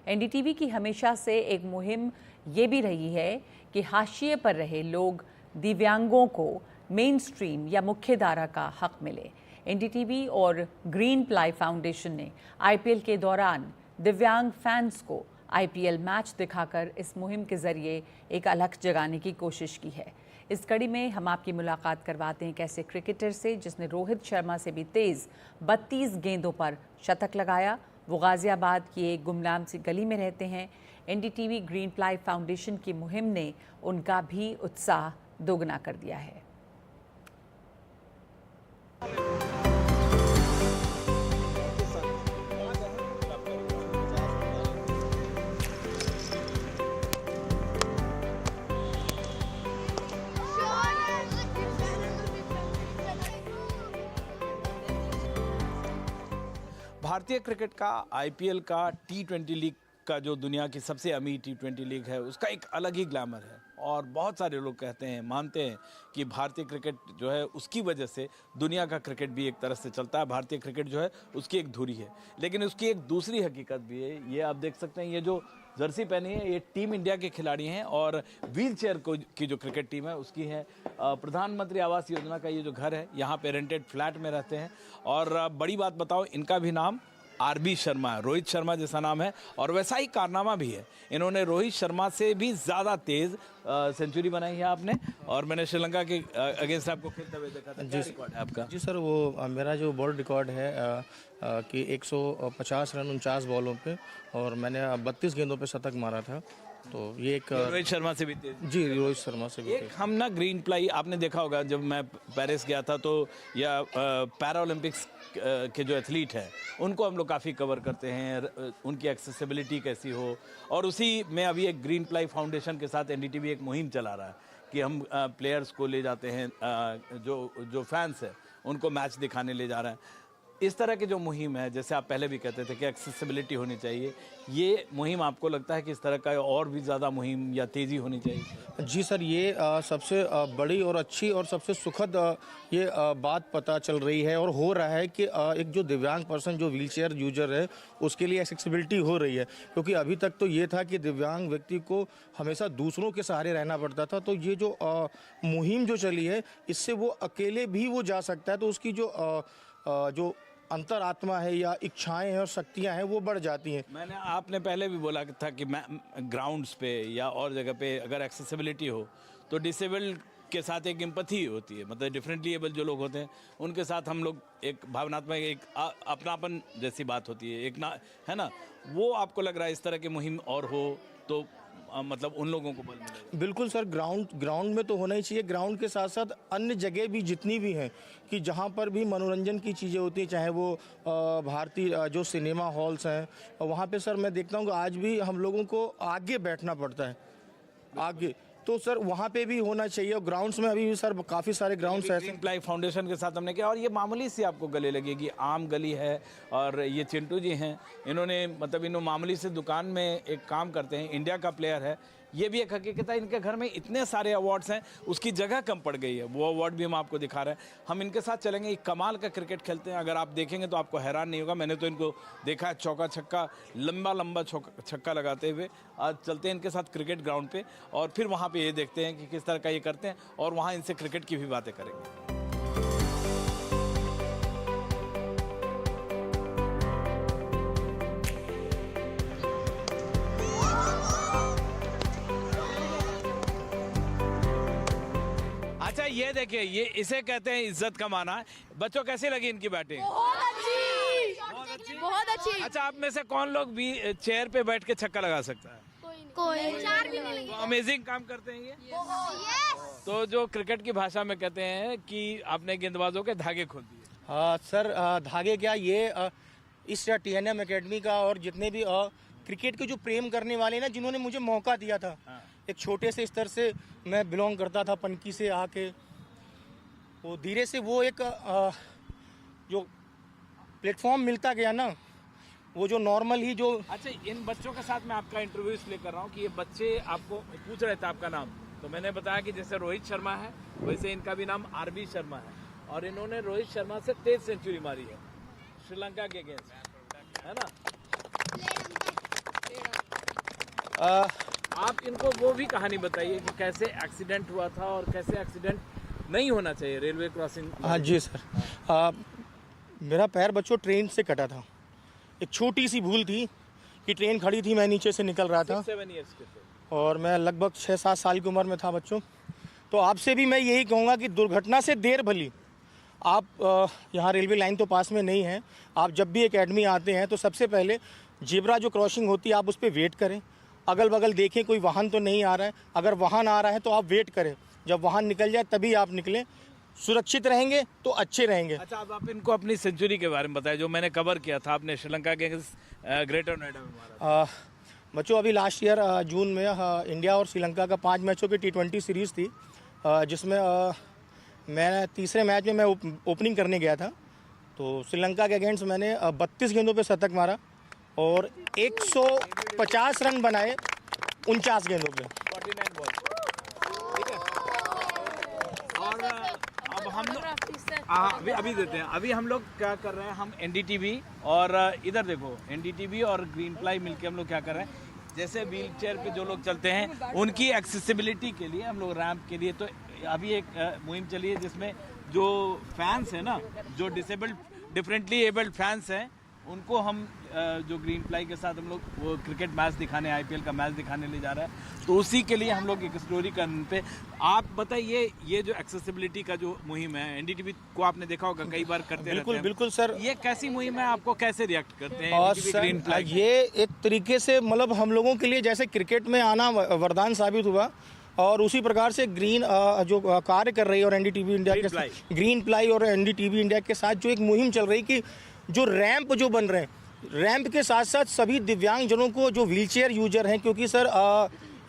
NDTV की हमेशा से एक मुहिम ये भी रही है कि हाशिए पर रहे लोग, दिव्यांगों को मेन स्ट्रीम या मुख्य धारा का हक मिले। एनडीटीवी और ग्रीन प्लाई फाउंडेशन ने आईपीएल के दौरान दिव्यांग फैंस को आईपीएल मैच दिखाकर इस मुहिम के जरिए एक अलख जगाने की कोशिश की है। इस कड़ी में हम आपकी मुलाकात करवाते हैं एक ऐसे क्रिकेटर से जिसने रोहित शर्मा से भी तेज 32 गेंदों पर शतक लगाया। वो गाजियाबाद की एक गुमनाम सी गली में रहते हैं। एनडीटीवी ग्रीन प्लाई फाउंडेशन की मुहिम ने उनका भी उत्साह दोगुना कर दिया है। भारतीय क्रिकेट का आईपीएल का T20 लीग का जो दुनिया की सबसे अमीर T20 लीग है, उसका एक अलग ही ग्लैमर है और बहुत सारे लोग कहते हैं, मानते हैं कि भारतीय क्रिकेट जो है उसकी वजह से दुनिया का क्रिकेट भी एक तरह से चलता है। भारतीय क्रिकेट जो है उसकी एक धुरी है, लेकिन उसकी एक दूसरी हकीकत भी है। ये आप देख सकते हैं, ये जो जर्सी पहनी है ये टीम इंडिया के खिलाड़ी हैं और व्हील चेयर की जो क्रिकेट टीम है उसकी है। प्रधानमंत्री आवास योजना का ये जो घर है, यहाँ पे रेंटेड फ्लैट में रहते हैं। और बड़ी बात बताओ, इनका भी नाम आरबी शर्मा है, रोहित शर्मा जैसा नाम है और वैसा ही कारनामा भी है। इन्होंने रोहित शर्मा से भी ज़्यादा तेज़ सेंचुरी बनाई है आपने, और मैंने श्रीलंका के अगेंस्ट आपको खेलते हुए देखा था। क्या रिकॉर्ड है आपका? जी सर, वो मेरा जो वर्ल्ड रिकॉर्ड है कि 150 रन 49 बॉलों पे, और मैंने 32 गेंदों पे शतक मारा था। तो ये एक रोहित शर्मा से भी तेज। जी, रोहित शर्मा से भी एक हम ना ग्रीन प्लाई आपने देखा होगा, जब मैं पेरिस गया था तो या पैरा ओलंपिक्स के जो एथलीट हैं उनको हम लोग काफ़ी कवर करते हैं, उनकी एक्सेसिबिलिटी कैसी हो। और उसी में अभी एक ग्रीन प्लाई फाउंडेशन के साथ एनडीटीवी एक मुहिम चला रहा है कि हम प्लेयर्स को ले जाते हैं, जो फैंस हैं उनको मैच दिखाने ले जा रहे हैं। इस तरह की जो मुहिम है, जैसे आप पहले भी कहते थे कि एक्सेसिबिलिटी होनी चाहिए, ये मुहिम आपको लगता है कि इस तरह का और भी ज़्यादा मुहिम या तेज़ी होनी चाहिए? जी सर, ये सबसे बड़ी और अच्छी और सबसे सुखद ये बात पता चल रही है और हो रहा है कि एक जो दिव्यांग पर्सन जो व्हीलचेयर यूजर है उसके लिए एक्सेसिबिलिटी हो रही है। क्योंकि अभी तक तो ये था कि दिव्यांग व्यक्ति को हमेशा दूसरों के सहारे रहना पड़ता था। तो ये जो मुहिम जो चली है, इससे वो अकेले भी वो जा सकता है। तो उसकी जो अंतरात्मा है या इच्छाएं हैं और शक्तियां हैं वो बढ़ जाती हैं। आपने पहले भी बोला था कि ग्राउंड्स पे या और जगह पे अगर एक्सेसिबिलिटी हो तो डिसेबल्ड के साथ एक एम्पैथी होती है, मतलब डिफरेंटली एबल जो लोग होते हैं उनके साथ हम लोग एक भावनात्मक एक अपनापन जैसी बात होती है, एक ना है ना, वो आपको लग रहा है इस तरह की मुहिम और हो तो मतलब उन लोगों को बल मिलेगा? बिल्कुल सर, ग्राउंड में तो होना ही चाहिए। ग्राउंड के साथ साथ अन्य जगह भी जितनी भी हैं कि जहाँ पर भी मनोरंजन की चीज़ें होती हैं, चाहे वो भारतीय जो सिनेमा हॉल्स हैं, वहाँ पे सर मैं देखता हूँ कि आज भी हम लोगों को आगे बैठना पड़ता है, आगे। तो सर वहाँ पे भी होना चाहिए। और ग्राउंड्स में अभी भी सर काफ़ी सारे ग्राउंड्स ऐसे ग्रीन प्लाई फाउंडेशन के साथ हमने किया, और ये मामूली सी आपको गले लगेगी, आम गली है। और ये चिंटू जी हैं, इन्होंने मतलब इन्होंने मामूली से दुकान में एक काम करते हैं, इंडिया का प्लेयर है। ये भी एक हकीकत है, इनके घर में इतने सारे अवार्ड्स हैं, उसकी जगह कम पड़ गई है। वो अवार्ड भी हम आपको दिखा रहे हैं। हम इनके साथ चलेंगे, एक कमाल का क्रिकेट खेलते हैं। अगर आप देखेंगे तो आपको हैरान नहीं होगा, मैंने तो इनको देखा है चौका छक्का, लंबा छक्का लगाते हुए। आज चलते हैं इनके साथ क्रिकेट ग्राउंड पे और फिर वहाँ पे ये देखते हैं कि किस तरह का ये करते हैं, और वहाँ इनसे क्रिकेट की भी बातें करेंगे। अच्छा, ये देखिए, ये इसे कहते हैं इज्जत कमाना। बच्चों, कैसी लगी इनकी बैटिंग? बहुत अच्छी, बहुत अच्छी। अच्छा, आप में से कौन लोग भी चेयर पे बैठ के छक्का लगा सकता है? कोई चार भी नहीं। तो अमेजिंग काम करते हैं ये। तो जो क्रिकेट की भाषा में कहते हैं कि आपने गेंदबाजों के धागे खोल दिए। सर धागे क्या, ये इस TNM एकेडमी का और जितने भी क्रिकेट के जो प्रेम करने वाले ना, जिन्होंने मुझे मौका दिया था। एक छोटे से स्तर से मैं बिलोंग करता था, पनकी से आके वो धीरे से वो एक जो प्लेटफॉर्म मिलता गया ना, वो जो नॉर्मल ही जो। अच्छा, इन बच्चों के साथ मैं आपका इंटरव्यू इसलिए कर रहा हूँ कि ये बच्चे आपको पूछ रहे थे आपका नाम, तो मैंने बताया कि जैसे रोहित शर्मा है वैसे इनका भी नाम आरबी शर्मा है, और इन्होंने रोहित शर्मा से तेज सेंचुरी मारी है श्रीलंका के अगेंस्ट, है ना। आप इनको वो भी कहानी बताइए कि कैसे एक्सीडेंट हुआ था और कैसे एक्सीडेंट नहीं होना चाहिए रेलवे क्रॉसिंग। हाँ जी सर, मेरा पैर बच्चों ट्रेन से कटा था। एक छोटी सी भूल थी कि ट्रेन खड़ी थी, मैं नीचे से निकल रहा था 7 इयर्स के थे और मैं लगभग 6-7 साल की उम्र में था बच्चों। तो आपसे भी मैं यही कहूँगा कि दुर्घटना से देर भली आप यहाँ रेलवे लाइन तो पास में नहीं है, आप जब भी एकेडमी आते हैं तो सबसे पहले जेब्रा जो क्रॉसिंग होती है आप उस पर वेट करें, अगल बगल देखें कोई वाहन तो नहीं आ रहा है, अगर वाहन आ रहा है तो आप वेट करें, जब वाहन निकल जाए तभी आप निकलें, सुरक्षित रहेंगे तो अच्छे रहेंगे। अच्छा, अब आप इनको अपनी सेंचुरी के बारे में बताएं जो मैंने कवर किया था, आपने श्रीलंका के ग्रेटर नोएडा में मारा। बच्चों अभी लास्ट ईयर जून में इंडिया और श्रीलंका का 5 मैचों की T20 सीरीज़ थी, जिसमें मैं तीसरे मैच में मैं ओपनिंग करने गया था। तो श्रीलंका के अगेंस्ट मैंने 32 गेंदों पे शतक मारा और 150 रन बनाए 49 गेंदों पे। 49 बॉल, ठीक है। और अब हम लोग अभी देते हैं, अभी हम लोग क्या कर रहे हैं, हम एनडीटीवी और इधर देखो एनडीटीवी और ग्रीन प्लाई मिलके हम लोग क्या कर रहे हैं, जैसे व्हील चेयर पे जो लोग चलते हैं उनकी एक्सेसिबिलिटी के लिए हम लोग रैंप के लिए तो अभी एक मुहिम चली है जिसमें जो फैंस हैं ना, जो डिफरेंटली एबल्ड फैंस हैं, उनको हम जो ग्रीन प्लाई के साथ हम लोग वो क्रिकेट मैच दिखाने, आईपीएल का मैच दिखाने ले जा रहे हैं। तो उसी के लिए हम लोग एक स्टोरी करने पे आप बताइए, ये जो एक्सेसिबिलिटी का जो मुहिम है एनडीटीवी को आपने देखा होगा कई बार करते रहते हैं। बिल्कुल सर, ये कैसी मुहिम है, आपको कैसे रिएक्ट करते हैं? और ग्रीन सर प्लाई ये एक तरीके से मतलब हम लोगों के लिए जैसे क्रिकेट में आना वरदान साबित हुआ और उसी प्रकार से ग्रीन जो कार्य कर रही है और एनडीटीवी इंडिया के साथ, ग्रीन प्लाई और एनडीटीवी इंडिया के साथ जो एक मुहिम चल रही कि जो रैंप जो बन रहे हैं, रैंप के साथ साथ सभी दिव्यांग जनों को जो व्हीलचेयर यूजर हैं, क्योंकि सर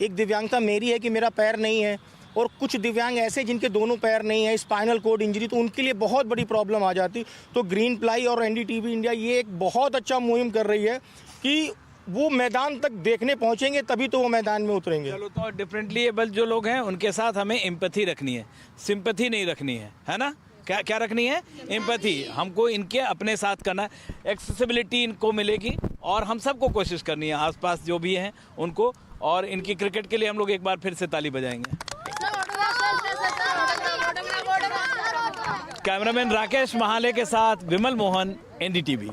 एक दिव्यांगता मेरी है कि मेरा पैर नहीं है और कुछ दिव्यांग ऐसे जिनके दोनों पैर नहीं है, स्पाइनल कोड इंजरी, तो उनके लिए बहुत बड़ी प्रॉब्लम आ जाती। तो ग्रीन प्लाई और एनडीटीवी इंडिया ये एक बहुत अच्छा मुहिम कर रही है कि वो मैदान तक देखने पहुंचेंगे तभी तो वो मैदान में उतरेंगे। चलो, तो डिफरेंटली एबल जो लोग हैं उनके साथ हमें एम्पैथी रखनी है, सिंपैथी नहीं रखनी है ना? क्या क्या रखनी है? एम्पैथी। हमको इनके अपने साथ करना, एक्सेसिबिलिटी इनको मिलेगी और हम सबको कोशिश करनी है आसपास जो भी हैं उनको, और इनकी क्रिकेट के लिए हम लोग एक बार फिर से ताली बजाएंगे। कैमरामैन राकेश महाले के साथ विमल मोहन, एनडीटीवी।